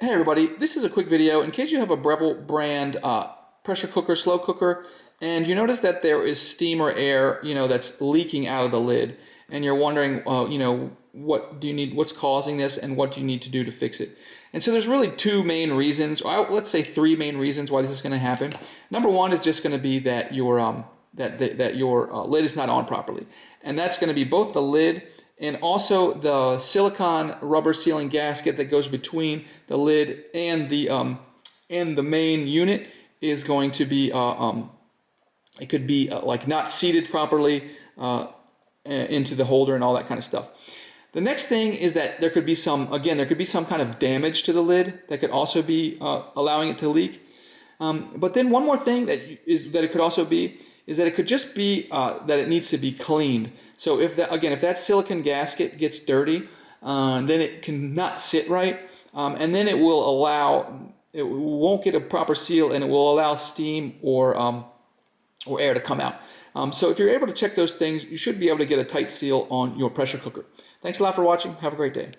Hey everybody, this is a quick video in case you have a Breville brand pressure cooker, slow cooker, and you notice that there is steam or air, that's leaking out of the lid, and you're wondering, what do you need, what's causing this, and what do you need to do to fix it? And so there's really two main reasons, or let's say three main reasons why this is going to happen. Number one is just going to be that your lid is not on properly, and that's going to be both the lid and also the silicone rubber sealing gasket that goes between the lid and the main unit is going to be it could be like not seated properly into the holder and all that kind of stuff. The next thing is that there could be some kind of damage to the lid that could also be allowing it to leak. But then one more thing that it could also be is that it could just be that it needs to be cleaned. So if that silicone gasket gets dirty, then it cannot sit right, and then it won't get a proper seal, and it will allow steam or air to come out. So if you're able to check those things, you should be able to get a tight seal on your pressure cooker. Thanks a lot for watching. Have a great day.